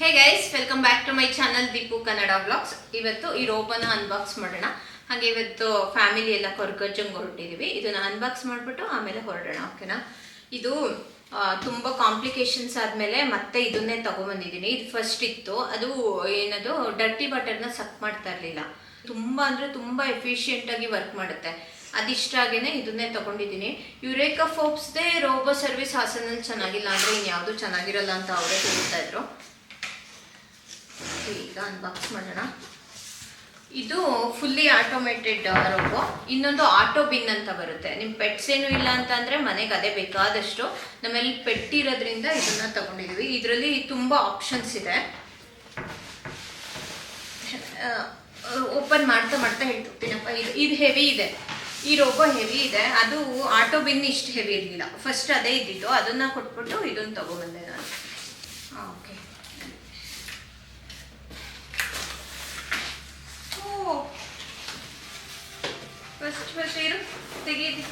Hey guys, welcome back to my channel Deepu Kannada vlogs. ಇವತ್ತು ಈ ರೋಬನ unbox ಮಾಡೋಣ. ಹಾಗೆ ಇವತ್ತು ಫ್ಯಾಮಿಲಿ ಎಲ್ಲ ಕೊರ್ಗಜ್ಜಂಗೆ ಹೊರಟಿದ್ದೀವಿ. ಇದನ್ನ ಅನ್ಬಾಕ್ಸ್ ಮಾಡಿಬಿಟ್ಟು ಆಮೇಲೆ ಹೊರಡೋಣ, ಓಕೆನಾ? ಇದು ತುಂಬ ಕಾಂಪ್ಲಿಕೇಶನ್ಸ್ ಆದಮೇಲೆ ಮತ್ತೆ ಇದನ್ನೇ ತೊಗೊಂಬಂದಿದ್ದೀನಿ. ಇದು ಫಸ್ಟ್ ಇತ್ತು, ಅದು ಏನದು ಡರ್ಟಿ ಬಟರ್ನ ಸಕ್ ಮಾಡ್ತಾ ಇರಲಿಲ್ಲ. ತುಂಬ ಅಂದರೆ ತುಂಬ ಎಫಿಷಿಯೆಂಟಾಗಿ ವರ್ಕ್ ಮಾಡುತ್ತೆ. ಅದಿಷ್ಟ ಆಗೇನೆ ಇದನ್ನೇ ತೊಗೊಂಡಿದ್ದೀನಿ. ಯುರೇಕಾ ಫೋಬ್ಸ್ದೇ ರೋಬೋ ಸರ್ವಿಸ್ ಹಾಸನಲ್ಲಿ ಚೆನ್ನಾಗಿಲ್ಲ ಅಂದರೆ ಇನ್ಯಾವುದೂ ಚೆನ್ನಾಗಿರಲ್ಲ ಅಂತ ಅವರೇ ಹೇಳ್ತಾ ಇದ್ರು. ಈಗ ಅನ್ಬಾಕ್ಸ್ ಮಾಡೋಣ. ಇದು ಫುಲ್ಲಿ ಆಟೋಮೇಟೆಡ್ ರೋಬೋ. ಇನ್ನೊಂದು ಆಟೋ ಬಿನ್ ಅಂತ ಬರುತ್ತೆ. ನಿಮ್ಮ ಪೆಟ್ಸ್ ಏನು ಇಲ್ಲ ಅಂತ ಅಂದರೆ ಮನೆಗೆ ಅದೇ ಬೇಕಾದಷ್ಟು. ನಮ್ಮಲ್ಲಿ ಪೆಟ್ ಇರೋದ್ರಿಂದ ಇದನ್ನ ತಗೊಂಡಿದ್ದೀವಿ. ಇದರಲ್ಲಿ ತುಂಬ ಆಪ್ಷನ್ಸ್ ಇದೆ. ಓಪನ್ ಮಾಡ್ತಾ ಮಾಡ್ತಾ ಹೇಳ್ತಿರ್ತೀನಪ್ಪ. ಇದು ಹೆವಿ ಇದೆ, ಈ ರೋಬೋ ಹೆವಿ ಇದೆ. ಅದು ಆಟೋ ಬಿನ್ ಇಷ್ಟು ಹೆವಿ ಇರಲಿಲ್ಲ. ಫಸ್ಟ್ ಅದೇ ಇದ್ದಿದ್ದು, ಅದನ್ನು ಕೊಟ್ಬಿಟ್ಟು ಇದನ್ನು ತಗೊಬಂದೆ ನಾನು. ಓಕೆ, ಫಸ್ಟ್ ಇರು ತೆಗೀದಿ.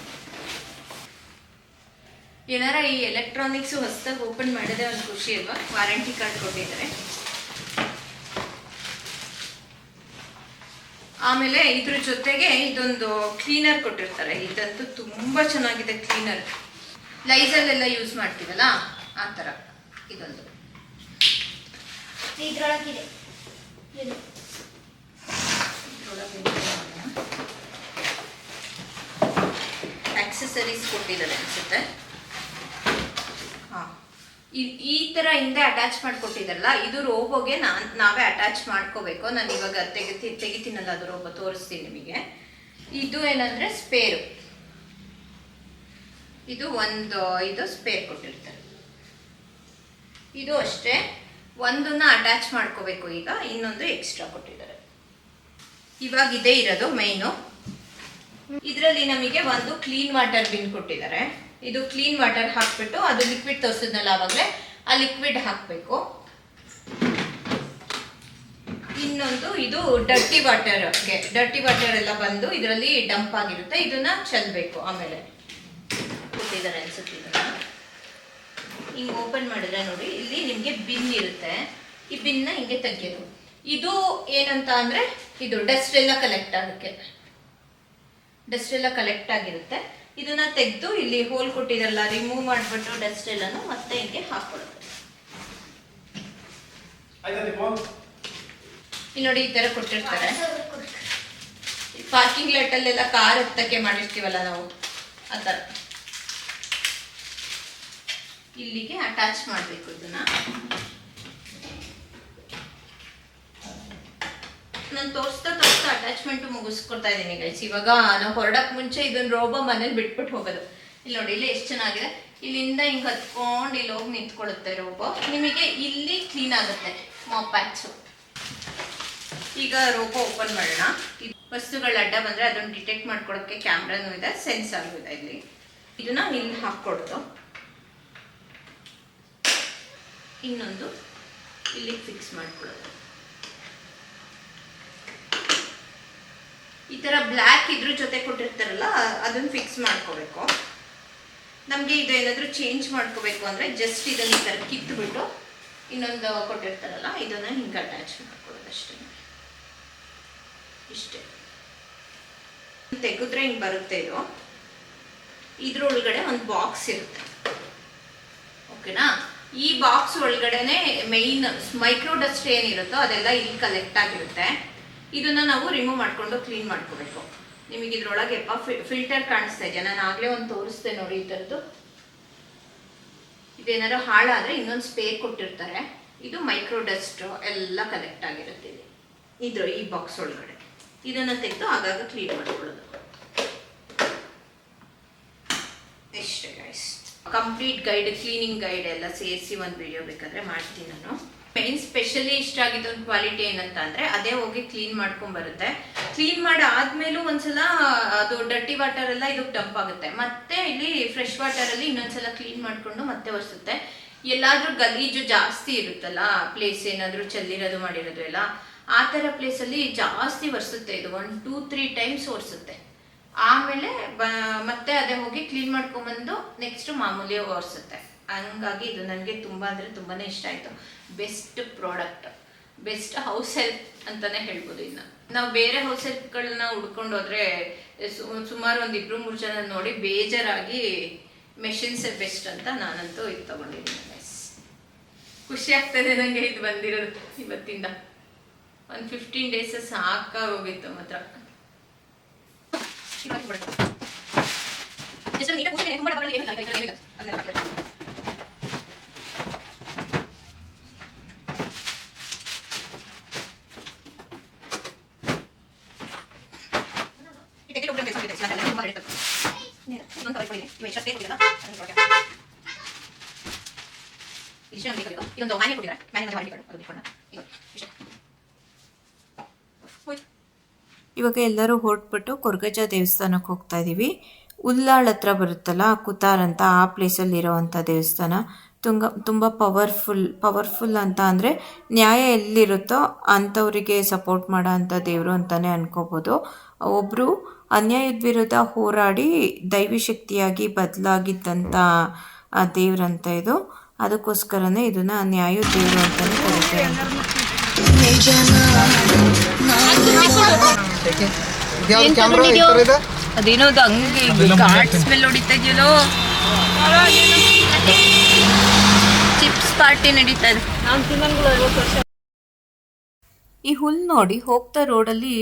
ಏನಾರ ಈ ಎಲೆಕ್ಟ್ರಾನಿಕ್ಸ್ ಹೊಸದಾಗಿ ಓಪನ್ ಮಾಡಿದೆ ಒಂದು ಖುಷಿ ಅಲ್ವಾ? ವಾರಂಟಿ ಕಾರ್ಡ್ ಕೊಟ್ಟಿದ್ದಾರೆ. ಆಮೇಲೆ ಇದ್ರ ಜೊತೆಗೆ ಇದೊಂದು ಕ್ಲೀನರ್ ಕೊಟ್ಟಿರ್ತಾರೆ. ಇದಂತೂ ತುಂಬಾ ಚೆನ್ನಾಗಿದೆ ಕ್ಲೀನರ್. ಲೈಸಲ್ಲೆಲ್ಲ ಯೂಸ್ ಮಾಡ್ತೀವಲ್ಲ ಆ ಥರ ಇದೊಂದು ಇದ್ರೊಳಗಿದೆ. ಆಕ್ಸೆಸರೀಸ್ ಕೊಟ್ಟಿದ್ದಾರೆ ಅನ್ಸುತ್ತೆ. ಹಾಂ, ಈ ಥರ ಹಿಂದೆ ಅಟ್ಯಾಚ್ ಮಾಡಿಕೊಟ್ಟಿದ್ದಾರಲ್ಲ, ಇದು ರೋಬೋಗೆ ನಾವೇ ಅಟ್ಯಾಚ್ ಮಾಡ್ಕೋಬೇಕು. ನಾನು ಇವಾಗ ತೆಗಿತೀನಲ್ಲ, ಅದು ರೋಬೋ ತೋರಿಸ್ತೀನಿ ನಿಮಗೆ. ಇದು ಏನಂದರೆ ಸ್ಪೇರು. ಇದು ಇದು ಸ್ಪೇರ್ ಕೊಟ್ಟಿರ್ತಾರೆ. ಇದು ಅಷ್ಟೇ, ಒಂದನ್ನ ಅಟ್ಯಾಚ್ ಮಾಡ್ಕೋಬೇಕು. ಈಗ ಇನ್ನೊಂದು ಎಕ್ಸ್ಟ್ರಾ ಕೊಟ್ಟಿದ್ದಾರೆ. ಇವಾಗ ಇದೇ ಇರೋದು ಮೈನು. ಇದರಲ್ಲಿ ನಮಗೆ ಒಂದು ಕ್ಲೀನ್ ವಾಟರ್ ಬಿನ್ ಕೊಟ್ಟಿದ್ದಾರೆ. ಇದು ಕ್ಲೀನ್ ವಾಟರ್ ಹಾಕ್ಬಿಟ್ಟು, ಅದು ಲಿಕ್ವಿಡ್ ತೋರಿಸಿದ್ನಲ್ಲ ಆವಾಗಲೇ, ಆ ಲಿಕ್ವಿಡ್ ಹಾಕಬೇಕು. ಇನ್ನೊಂದು ಇದು ಡರ್ಟಿ ವಾಟರ್ ಎಲ್ಲ ಬಂದು ಇದರಲ್ಲಿ ಡಂಪ್ ಆಗಿರುತ್ತೆ. ಇದನ್ನ ಚೆಲ್ಲಬೇಕು. ಆಮೇಲೆ ಕೊಟ್ಟಿದ್ದಾರೆ ಅನ್ಸುತ್ತೆ. ಇದನ್ನ ಹಿಂಗೆ ಓಪನ್ ಮಾಡಿದ್ರೆ ನೋಡಿ, ಇಲ್ಲಿ ನಿಮಗೆ ಬಿನ್ ಇರುತ್ತೆ. ಈ ಬಿನ್ನ ಹಿಂಗೆ ತೆಗೆಯೋದು. ಇದು ಏನಂತ ಅಂದರೆ, ಇದು ಡಸ್ಟ್ ಎಲ್ಲ ಕಲೆಕ್ಟ್ ಆಗಿರುತ್ತೆ. ಇದನ್ನ ತೆಗೆದು ಇಲ್ಲಿ ಹೋಲ್ ಕೊಟ್ಟಿರಲ್ಲ, ರಿಮೂವ್ ಮಾಡಿಬಿಟ್ಟು ಡಸ್ಟ್ ಎಲ್ಲಾನು ಮತ್ತೆ ಹಿಂಗೆ ಹಾಕೊಳ್ಳೋದು. ಇಲ್ಲಿ ನೋಡಿ, ಈ ತರ ಕೊಟ್ಟಿರ್ತಾರೆ. ಪಾರ್ಕಿಂಗ್ ಲಾಟ್ ಅಲ್ಲೆಲ್ಲ ಕಾರ್ ಹತ್ತಕ್ಕೆ ಮಾಡಿರ್ತೀವಲ್ಲ ನಾವು, ಆ ಥರ ಇಲ್ಲಿಗೆ ಅಟ್ಯಾಚ್ ಮಾಡಬೇಕು. ಇದನ್ನ ನಾನು ತೋರಿಸ್ತಾ ಅಟ್ಯಾಚ್ಮೆಂಟ್ ಮುಗಿಸ್ಕೊಡ್ತಾ ಇದ್ದೀನಿ ಗೈಸ್. ಇವಾಗ ನಾವು ಹೊರಡಕ್ ಮುಂಚೆ ಇದನ್ನ ರೋಬೋ ಮನೇಲಿ ಬಿಟ್ಬಿಟ್ಟು ಹೋಗೋದು. ಇಲ್ಲಿ ನೋಡಿ, ಇಲ್ಲಿ ಎಷ್ಟು ಚೆನ್ನಾಗಿದೆ. ಇಲ್ಲಿಂದ ಹಿಂಗೆ ಹತ್ಕೊಂಡು ಇಲ್ಲಿ ಹೋಗಿ ನಿಂತ್ಕೊಳ್ಳುತ್ತೆ ರೋಬೋ. ನಿಮಗೆ ಇಲ್ಲಿ ಕ್ಲೀನ್ ಆಗುತ್ತೆ ಮಾಪ್ ಪ್ಯಾಚು. ಈಗ ರೋಬೋ ಓಪನ್ ಮಾಡೋಣ. ವಸ್ತುಗಳ ಅಡ್ಡ ಬಂದರೆ ಅದನ್ನು ಡಿಟೆಕ್ಟ್ ಮಾಡ್ಕೊಳಕ್ಕೆ ಕ್ಯಾಮ್ರಾನು ಇದೆ, ಸೆನ್ಸಾರು ಇದೆ. ಇಲ್ಲಿ ಇದನ್ನ ಇಲ್ಲಿ ಹಾಕ್ಕೊಡೋದು. ಇನ್ನೊಂದು ಇಲ್ಲಿ ಫಿಕ್ಸ್ ಮಾಡ್ಕೊಳ್ಳೋದು. ಈ ಥರ ಬ್ಲ್ಯಾಕ್ ಇದ್ರ ಜೊತೆ ಕೊಟ್ಟಿರ್ತಾರಲ್ಲ, ಅದನ್ನು ಫಿಕ್ಸ್ ಮಾಡ್ಕೋಬೇಕು. ನಮಗೆ ಇದು ಏನಾದರೂ ಚೇಂಜ್ ಮಾಡ್ಕೋಬೇಕು ಅಂದರೆ ಜಸ್ಟ್ ಇದನ್ನು ಈ ಥರ ಕಿತ್ತುಬಿಟ್ಟು ಇನ್ನೊಂದು ಕೊಟ್ಟಿರ್ತಾರಲ್ಲ, ಇದನ್ನು ಹಿಂಗೆ ಅಟ್ಯಾಚ್ ಮಾಡ್ಕೊಳ್ಳೋದು ಅಷ್ಟೇ. ಇಷ್ಟೇ. ತೆಗೆದ್ರೆ ಹಿಂಗೆ ಬರುತ್ತೆ. ಇದ್ರೊಳಗಡೆ ಒಂದು ಬಾಕ್ಸ್ ಇರುತ್ತೆ, ಓಕೆನಾ? ಈ ಬಾಕ್ಸ್ ಒಳಗಡೆನೆ ಮೈನ್ ಮೈಕ್ರೋ ಡಸ್ಟ್ ಏನಿರುತ್ತೋ ಅದೆಲ್ಲ ಇಲ್ಲಿ ಕಲೆಕ್ಟ್ ಆಗಿರುತ್ತೆ. ಇದನ್ನ ನಾವು ರಿಮೂವ್ ಮಾಡ್ಕೊಂಡು ಕ್ಲೀನ್ ಮಾಡ್ಕೋಬೇಕು. ನಿಮಗೆ ಇದ್ರೊಳಗೆ ಫಿಲ್ಟರ್ ಕಾಣಿಸ್ತಾ ಇದೆಯಾ? ನಾನು ಆಗಲೇ ಒಂದು ತೋರಿಸ್ದೆ ನೋಡಿ, ಈ ಥರದ್ದು. ಇದೇನಾದ್ರು ಹಾಳಾದರೆ ಇನ್ನೊಂದು ಸ್ಪೇರ್ ಕೊಟ್ಟಿರ್ತಾರೆ. ಇದು ಮೈಕ್ರೋ ಡಸ್ಟ್ ಎಲ್ಲ ಕಲೆಕ್ಟ್ ಆಗಿರುತ್ತೆ ಈ ಬಾಕ್ಸ್ ಒಳಗಡೆ. ಇದನ್ನು ತೆಗೆದು ಆಗಾಗ ಕ್ಲೀನ್ ಮಾಡ್ಕೊಳ್ಳೋದು. ಇಷ್ಟೇ guys. Complete guide, cleaning guide ಎಲ್ಲ ಸೇರಿಸಿ ಒಂದು ವಿಡಿಯೋ ಬೇಕಾದರೆ ಮಾಡ್ತೀನಿ ನಾನು. ಮೇನ್ ಸ್ಪೆಷಲಿ ಇಷ್ಟ ಆಗಿದ್ದ ಒಂದು ಕ್ವಾಲಿಟಿ ಏನಂತ ಅಂದರೆ, ಅದೇ ಹೋಗಿ ಕ್ಲೀನ್ ಮಾಡ್ಕೊಂಡು ಬರುತ್ತೆ. ಕ್ಲೀನ್ ಮಾಡಾದ್ಮೇಲೂ ಒಂದ್ಸಲ ಅದು ಡರ್ಟಿ ವಾಟರ್ ಎಲ್ಲ ಇದಕ್ಕೆ ಡಂಪ್ ಆಗುತ್ತೆ. ಮತ್ತೆ ಇಲ್ಲಿ ಫ್ರೆಶ್ ವಾಟರಲ್ಲಿ ಇನ್ನೊಂದ್ಸಲ ಕ್ಲೀನ್ ಮಾಡಿಕೊಂಡು ಮತ್ತೆ ಒರೆಸುತ್ತೆ. ಎಲ್ಲಾದರೂ ಗಲೀಜು ಜಾಸ್ತಿ ಇರುತ್ತಲ್ಲ, ಪ್ಲೇಸ್ ಏನಾದರೂ ಚೆಲ್ಲಿರೋದು ಮಾಡಿರೋದು ಎಲ್ಲ, ಆ ಥರ ಪ್ಲೇಸಲ್ಲಿ ಜಾಸ್ತಿ ಒರೆಸುತ್ತೆ. ಇದು 1-2-3 ಟೈಮ್ಸ್ ಒರೆಸುತ್ತೆ. ಆಮೇಲೆ ಮತ್ತೆ ಅದೇ ಹೋಗಿ ಕ್ಲೀನ್ ಮಾಡ್ಕೊಂಬಂದು ನೆಕ್ಸ್ಟ್ ಮಾಮೂಲಿ ಒರೆಸುತ್ತೆ. ಹಂಗಾಗಿ ಇದು ನನಗೆ ತುಂಬ ಅಂದರೆ ತುಂಬಾ ಇಷ್ಟ ಆಯಿತು. Best product, best house help ಅಂತಲೇ ಹೇಳ್ಬೋದು. ಇನ್ನು ನಾವು ಬೇರೆ ಹೌಸ್ ಹೆಲ್ಪ್ಗಳನ್ನ ಹುಡ್ಕೊಂಡು ಹೋದರೆ ಸುಮಾರು ಒಂದು 2-3 ಜನ ನೋಡಿ ಬೇಜಾರಾಗಿ ಮೆಷಿನ್ಸೇ ಬೆಸ್ಟ್ ಅಂತ ನಾನಂತೂ ಇದು ತೊಗೊಂಡಿದ್ದೀನಿ ಗೈಸ್. ಖುಷಿ ಆಗ್ತದೆ ನನಗೆ ಇದು ಬಂದಿರೋದು ಇವತ್ತಿಂದ. ಒಂದು 15 ಡೇಸ್ ಸಾಕಾಗೋಗಿತ್ತು ಮಾತ್ರ. ಇವಾಗ ಎಲ್ಲರೂ ಹೊರಟ್ಬಿಟ್ಟು ಕೊರಗಜ್ಜ ದೇವಸ್ಥಾನಕ್ಕೆ ಹೋಗ್ತಾ ಇದ್ದೀವಿ. ಉಲ್ಲಾಳ್ ಹತ್ರ ಬರುತ್ತಲ್ಲ ಕುತಾರ್ ಅಂತ, ಆ ಪ್ಲೇಸಲ್ಲಿ ಇರೋವಂಥ ದೇವಸ್ಥಾನ. ತುಂಬ ಪವರ್ಫುಲ್ ಅಂತ ಅಂದರೆ ನ್ಯಾಯ ಎಲ್ಲಿರುತ್ತೋ ಅಂಥವರಿಗೆ ಸಪೋರ್ಟ್ ಮಾಡೋ ಅಂಥ ದೇವರು ಅಂತಲೇ ಅನ್ಕೋಬೋದು. ಒಬ್ಬರು ಅನ್ಯಾಯದ ವಿರುದ್ಧ ಹೋರಾಡಿ ದೈವಿ ಶಕ್ತಿಯಾಗಿ ಬದಲಾಗಿದ್ದಂಥ ದೇವ್ರಂತ ಇದು. ಅದಕ್ಕೋಸ್ಕರನೇ ಇದನ್ನು ನ್ಯಾಯದ ದೇವರು ಅಂತಲೇ ಕರೀತಾರೆ. ಅದೇನೋದು ಹಂಗೆ ಘಾಟ್ ಸ್ಮೆಲ್ ಹೊಡಿತಾ ಇದೆಯಲ್ಲೋ. ಚಿಪ್ಸ್ ಪಾರ್ಟಿ ನಡೀತಾ ಇದೆ. ಈ ಹುಲ್ಲು ನೋಡಿ ಹೋಗ್ತಾ ರೋಡಲ್ಲಿ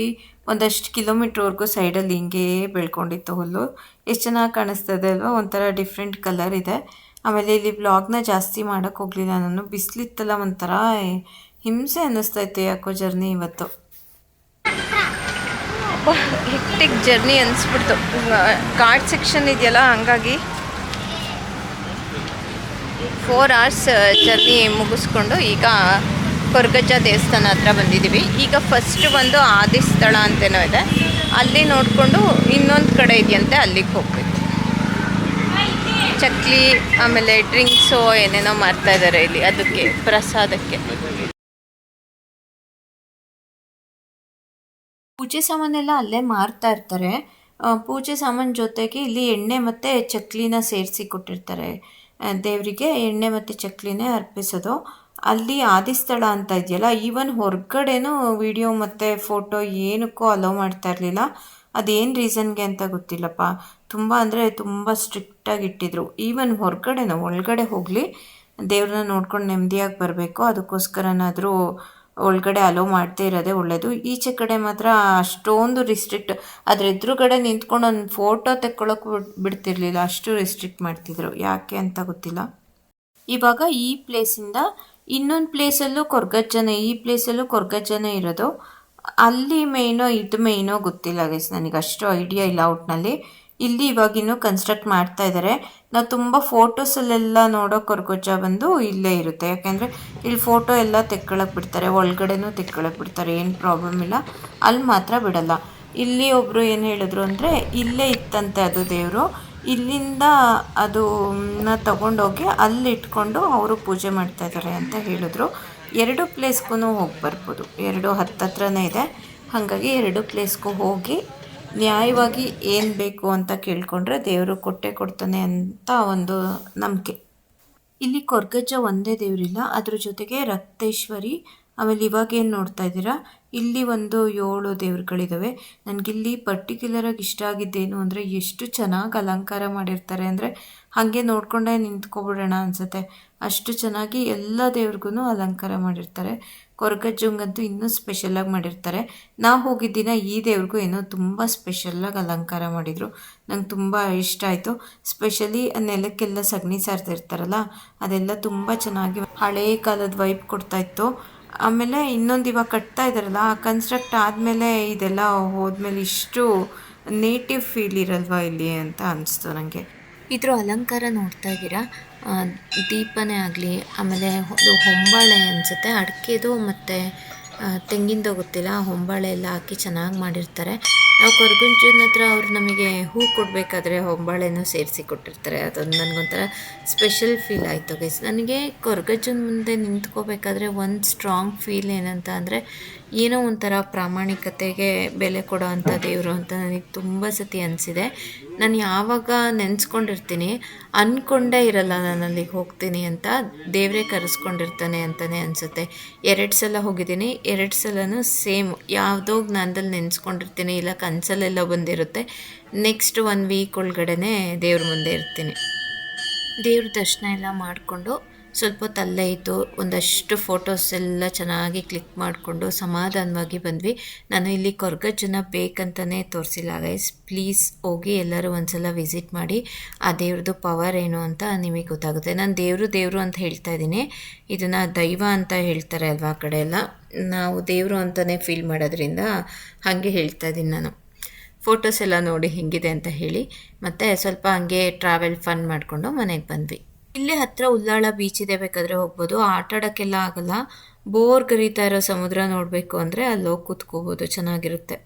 ಒಂದಷ್ಟು ಕಿಲೋಮೀಟ್ರ್ವರೆಗೂ ಸೈಡಲ್ಲಿ ಹಿಂಗೆ ಬೆಳ್ಕೊಂಡಿತ್ತು ಹುಲ್ಲು. ಎಷ್ಟು ಚೆನ್ನಾಗಿ ಕಾಣಿಸ್ತದೆ ಅಲ್ವಾ, ಒಂಥರ ಡಿಫ್ರೆಂಟ್ ಕಲರ್ ಇದೆ. ಆಮೇಲೆ ಇಲ್ಲಿ ಬ್ಲಾಗ್ನ ಜಾಸ್ತಿ ಮಾಡೋಕ್ಕೆ ಹೋಗಲಿಲ್ಲ ನಾನು, ಬಿಸಿಲಿತ್ತಲ್ಲ ಒಂಥರ ಹಿಂಸೆ ಅನ್ನಿಸ್ತೈತೆ ಯಾಕೋ ಜರ್ನಿ ಇವತ್ತು. ಹೆಕ್ಟಿಕ್ ಜರ್ನಿ ಅನಿಸ್ಬಿಡ್ತು, ಘಾಟ್ ಸೆಕ್ಷನ್ ಇದೆಯಲ್ಲ ಹಂಗಾಗಿ 4 hours ಜರ್ನಿ ಮುಗಿಸ್ಕೊಂಡು ಈಗ ಕೊರಗಜ್ಜ ದೇವಸ್ಥಾನ ಹತ್ರ ಬಂದಿದ್ದೀವಿ. ಈಗ ಫಸ್ಟ್ ಒಂದು ಆದಿಸ್ಥಳ ಅಂತೇನೋ ಇದೆ, ಅಲ್ಲಿ ನೋಡಿಕೊಂಡು ಇನ್ನೊಂದು ಕಡೆ ಇದೆಯಂತೆ, ಅಲ್ಲಿಗೆ ಹೋಗ್ಬೇಕು. ಚಕ್ಲಿ ಆಮೇಲೆ ಡ್ರಿಂಕ್ಸು ಏನೇನೋ ಮಾರ್ತಾ ಇದ್ದಾರೆ ಇಲ್ಲಿ ಅದಕ್ಕೆ ಪ್ರಸಾದಕ್ಕೆ. ಪೂಜೆ ಸಾಮಾನೆಲ್ಲ ಅಲ್ಲೇ ಮಾರ್ತಾ ಇರ್ತಾರೆ. ಪೂಜೆ ಸಾಮಾನು ಜೊತೆಗೆ ಇಲ್ಲಿ ಎಣ್ಣೆ ಮತ್ತು ಚಕ್ಲಿನ ಸೇರಿಸಿ ಕೊಟ್ಟಿರ್ತಾರೆ. ದೇವರಿಗೆ ಎಣ್ಣೆ ಮತ್ತು ಚಕ್ಲಿನೇ ಅರ್ಪಿಸೋದು. ಅಲ್ಲಿ ಆದಿಸ್ಥಳ ಅಂತ ಇದೆಯಲ್ಲ, ಈವನ್ ಹೊರಗಡೆನೂ ವಿಡಿಯೋ ಮತ್ತು ಫೋಟೋ ಏನಕ್ಕೂ ಅಲೋ ಮಾಡ್ತಾ ಇರಲಿಲ್ಲ. ಅದೇನು ರೀಸನ್ಗೆ ಅಂತ ಗೊತ್ತಿಲ್ಲಪ್ಪ. ತುಂಬ ಅಂದರೆ ತುಂಬ ಸ್ಟ್ರಿಕ್ಟಾಗಿ ಇಟ್ಟಿದ್ರು. ಈವನ್ ಹೊರಗಡೆನೂ, ಒಳಗಡೆ ಹೋಗಲಿ ದೇವ್ರನ್ನ ನೋಡ್ಕೊಂಡು ನೆಮ್ಮದಿಯಾಗಿ ಬರಬೇಕು, ಅದಕ್ಕೋಸ್ಕರನಾದರೂ ಒಳಗಡೆ ಅಲೋ ಮಾಡ್ತಾ ಇರೋದೇ ಒಳ್ಳೆಯದು. ಈಚೆ ಕಡೆ ಮಾತ್ರ ಅಷ್ಟೊಂದು ರಿಸ್ಟ್ರಿಕ್ಟ್, ಅದ್ರ ಎದುರುಗಡೆ ನಿಂತ್ಕೊಂಡು ಒಂದು ಫೋಟೋ ತೆಕ್ಕೊಳ್ಳೋಕೆ ಬಿಡ್ತಿರ್ಲಿಲ್ಲ, ಅಷ್ಟು ರಿಸ್ಟ್ರಿಕ್ಟ್ ಮಾಡ್ತಿದ್ರು. ಯಾಕೆ ಅಂತ ಗೊತ್ತಿಲ್ಲ. ಇವಾಗ ಈ ಪ್ಲೇಸಿಂದ ಇನ್ನೊಂದು ಪ್ಲೇಸಲ್ಲೂ ಕೊರಗಜ್ಜನೇ, ಈ ಪ್ಲೇಸಲ್ಲೂ ಕೊರಗಜ್ಜನೇ ಇರೋದು. ಅಲ್ಲಿ ಮೇಯ್ನೋ ಇದು ಮೇಯ್ನೋ ಗೊತ್ತಿಲ್ಲ ಗೈಸ್, ನನಗೆ ಅಷ್ಟು ಐಡಿಯಾ ಇಲ್ಲ ಔಟ್ನಲ್ಲಿ. ಇಲ್ಲಿ ಇವಾಗಿನ್ನೂ ಕನ್ಸ್ಟ್ರಕ್ಟ್ ಮಾಡ್ತಾ ಇದ್ದಾರೆ. ನಾವು ತುಂಬ ಫೋಟೋಸಲ್ಲೆಲ್ಲ ನೋಡೋ ಕೊರಗಜ್ಜ ಬಂದು ಇಲ್ಲೇ ಇರುತ್ತೆ. ಯಾಕೆಂದರೆ ಇಲ್ಲಿ ಫೋಟೋ ಎಲ್ಲ ತೆಕ್ಕೊಳ್ಳೋಕೆ ಬಿಡ್ತಾರೆ, ಒಳಗಡೆನೂ ತೆಕ್ಕೊಳ್ಳೋಕೆ ಬಿಡ್ತಾರೆ, ಏನು ಪ್ರಾಬ್ಲಮ್ ಇಲ್ಲ. ಅಲ್ಲಿ ಮಾತ್ರ ಬಿಡಲ್ಲ. ಇಲ್ಲಿ ಒಬ್ಬರು ಏನು ಹೇಳಿದ್ರು ಅಂದರೆ ಇಲ್ಲೇ ಇತ್ತಂತೆ ಅದು ದೇವರು, ಇಲ್ಲಿಂದ ಅದನ್ನ ತಗೊಂಡೋಗಿ ಅಲ್ಲಿ ಇಟ್ಕೊಂಡು ಅವರು ಪೂಜೆ ಮಾಡ್ತಾ ಇದ್ದಾರೆ ಅಂತ ಹೇಳಿದ್ರು. 2 ಪ್ಲೇಸ್ಗೂ ಹೋಗಿ ಬರ್ಬೋದು, 2 ಹತ್ತತ್ರನೇ ಇದೆ. ಹಾಗಾಗಿ 2 ಪ್ಲೇಸ್ಗೂ ಹೋಗಿ ನ್ಯಾಯವಾಗಿ ಏನು ಬೇಕು ಅಂತ ಕೇಳಿಕೊಂಡ್ರೆ ದೇವರು ಕೊಟ್ಟೆ ಕೊಡ್ತಾನೆ ಅಂತ ಒಂದು ನಂಬಿಕೆ. ಇಲ್ಲಿ ಕೊರಗಜ್ಜ ಒಂದೇ ದೇವರಿಲ್ಲ, ಅದ್ರ ಜೊತೆಗೆ ರಕ್ತೇಶ್ವರಿ, ಆಮೇಲೆ ಇವಾಗೇನು ನೋಡ್ತಾ ಇದ್ದೀರಾ ಇಲ್ಲಿ ಒಂದು 7 ದೇವ್ರುಗಳಿದ್ದಾವೆ. ನನಗಿಲ್ಲಿ ಪರ್ಟಿಕ್ಯುಲರಾಗಿ ಇಷ್ಟ ಆಗಿದ್ದೇನು ಅಂದರೆ ಎಷ್ಟು ಚೆನ್ನಾಗಿ ಅಲಂಕಾರ ಮಾಡಿರ್ತಾರೆ ಅಂದರೆ ಹಾಗೆ ನೋಡಿಕೊಂಡೇ ನಿಂತ್ಕೊಬಿಡೋಣ ಅನಿಸುತ್ತೆ. ಅಷ್ಟು ಚೆನ್ನಾಗಿ ಎಲ್ಲ ದೇವ್ರಿಗೂ ಅಲಂಕಾರ ಮಾಡಿರ್ತಾರೆ. ಕೊರಗಜ್ಜಂಗಂತೂ ಇನ್ನೂ ಸ್ಪೆಷಲಾಗಿ ಮಾಡಿರ್ತಾರೆ. ನಾವು ಹೋಗಿದ್ದಿನ ಈ ದೇವ್ರಿಗೂ ಏನೋ ತುಂಬ ಸ್ಪೆಷಲಾಗಿ ಅಲಂಕಾರ ಮಾಡಿದರು. ನಂಗೆ ತುಂಬ ಇಷ್ಟ ಆಯಿತು. ಸ್ಪೆಷಲಿ ನೆಲಕ್ಕೆಲ್ಲ ಸಗಣಿ ಸಾರ್ತಿರ್ತಾರಲ್ಲ, ಅದೆಲ್ಲ ತುಂಬ ಚೆನ್ನಾಗಿ ಹಳೇ ಕಾಲದ ವೈಬ್ ಕೊಡ್ತಾಯಿತ್ತು. ಆಮೇಲೆ ಇನ್ನೊಂದು ಇವಾಗ ಕಟ್ತಾ ಇದ್ದಾರಲ್ಲ, ಕನ್ಸ್ಟ್ರಕ್ಟ್ ಆದಮೇಲೆ ಇದೆಲ್ಲ ಹೋದ್ಮೇಲೆ ಇಷ್ಟು ನೇಟಿವ್ ಫೀಲ್ ಇರಲ್ವಾ ಇಲ್ಲಿ ಅಂತ ಅನಿಸ್ತು ನನಗೆ. ಇದ್ರ ಅಲಂಕಾರ ನೋಡ್ತಾ ಇದ್ದೀರಾ, ದೀಪನೇ ಆಗಲಿ, ಆಮೇಲೆ ಹೊಂಬಾಳೆ ಅನಿಸುತ್ತೆ, ಅಡಿಕೆದು ಮತ್ತು ತೆಂಗಿಂದು ಗೊತ್ತಿಲ್ಲ, ಹೊಂಬಾಳೆ ಎಲ್ಲ ಹಾಕಿ ಚೆನ್ನಾಗಿ ಮಾಡಿರ್ತಾರೆ. ನಾವು ಕೊರಗಜ್ಜನ ಹತ್ರ ಅವ್ರು ನಮಗೆ ಹೂ ಕೊಡಬೇಕಾದ್ರೆ ಹೊಂಬಾಳೆನೂ ಸೇರಿಸಿ ಕೊಟ್ಟಿರ್ತಾರೆ. ಅದೊಂದು ನನಗೊಂಥರ ಸ್ಪೆಷಲ್ ಫೀಲ್ ಆಯಿತು ಗೈಸ್. ನನಗೆ ಕೊರಗಜ್ಜನ ಮುಂದೆ ನಿಂತ್ಕೋಬೇಕಾದ್ರೆ ಒಂದು ಸ್ಟ್ರಾಂಗ್ ಫೀಲ್ ಏನಂತ ಅಂದರೆ ಏನೋ ಒಂಥರ ಪ್ರಾಮಾಣಿಕತೆಗೆ ಬೆಲೆ ಕೊಡೋ ಅಂಥ ದೇವರು ಅಂತ ನನಗೆ ತುಂಬ ಸತಿ ಅನಿಸಿದೆ. ನಾನು ಯಾವಾಗ ನೆನೆಸ್ಕೊಂಡಿರ್ತೀನಿ, ಅಂದ್ಕೊಂಡೇ ಇರಲ್ಲ ನಾನು ಅಲ್ಲಿಗೆ ಹೋಗ್ತೀನಿ ಅಂತ, ದೇವರೇ ಕರೆಸ್ಕೊಂಡಿರ್ತಾನೆ ಅಂತಲೇ ಅನಿಸುತ್ತೆ. 2 ಸಲ ಹೋಗಿದ್ದೀನಿ, 2 ಸಲನೂ ಸೇಮ್ ಯಾವುದೋ ಜ್ಞಾನದಲ್ಲಿ ನೆನೆಸ್ಕೊಂಡಿರ್ತೀನಿ, ಇಲ್ಲ ಕನಸಲ್ಲೆಲ್ಲ ಬಂದಿರುತ್ತೆ. ನೆಕ್ಸ್ಟ್ 1 ವೀಕ್ ಒಳಗಡೆ ದೇವ್ರ ಮುಂದೆ ಇರ್ತೀನಿ. ದೇವ್ರ ದರ್ಶನ ಎಲ್ಲ ಮಾಡಿಕೊಂಡು ಸ್ವಲ್ಪ ಹೊತ್ತು ಅಲ್ಲೇ ಇದ್ದು ಒಂದಷ್ಟು ಫೋಟೋಸ್ ಎಲ್ಲ ಚೆನ್ನಾಗಿ ಕ್ಲಿಕ್ ಮಾಡಿಕೊಂಡು ಸಮಾಧಾನವಾಗಿ ಬಂದ್ವಿ. ನಾನು ಇಲ್ಲಿ ಕೊರಗಜ್ಜನ ಬೇಕಂತಲೇ ತೋರಿಸಿಲ್ಲ ಗೈಸ್, ಪ್ಲೀಸ್ ಹೋಗಿ ಎಲ್ಲರೂ ಒಂದ್ಸಲ ವಿಸಿಟ್ ಮಾಡಿ. ಆ ದೇವ್ರದ್ದು ಪವರ್ ಏನು ಅಂತ ನಿಮಗೆ ಗೊತ್ತಾಗುತ್ತೆ. ನಾನು ದೇವರು ಅಂತ ಹೇಳ್ತಾ ಇದ್ದೀನಿ, ಇದನ್ನು ದೈವ ಅಂತ ಹೇಳ್ತಾರೆ ಅಲ್ವಾ ಆ ಕಡೆ ಎಲ್ಲ, ನಾವು ದೇವರು ಅಂತಲೇ ಫೀಲ್ ಮಾಡೋದ್ರಿಂದ ಹಾಗೆ ಹೇಳ್ತಾ ಇದ್ದೀನಿ ನಾನು. ಫೋಟೋಸ್ ಎಲ್ಲ ನೋಡಿ ಹೆಂಗಿದೆ ಅಂತ ಹೇಳಿ, ಮತ್ತು ಸ್ವಲ್ಪ ಹಂಗೆ ಟ್ರಾವೆಲ್ ಫನ್ ಮಾಡಿಕೊಂಡು ಮನೆಗೆ ಬಂದ್ವಿ. ಇಲ್ಲೇ ಹತ್ತಿರ ಉಲ್ಲಾಳ ಬೀಚ್ ಇದೆ, ಬೇಕಾದರೆ ಹೋಗ್ಬೋದು. ಆಟ ಆಡೋಕ್ಕೆಲ್ಲ ಆಗಲ್ಲ, ಬೋರ್ ಗರಿತಾ ಇರೋ ಸಮುದ್ರ ನೋಡಬೇಕು ಅಂದರೆ ಅಲ್ಲಿ ಹೋಗಿ ಕೂತ್ಕೋಬೋದು, ಚೆನ್ನಾಗಿರುತ್ತೆ.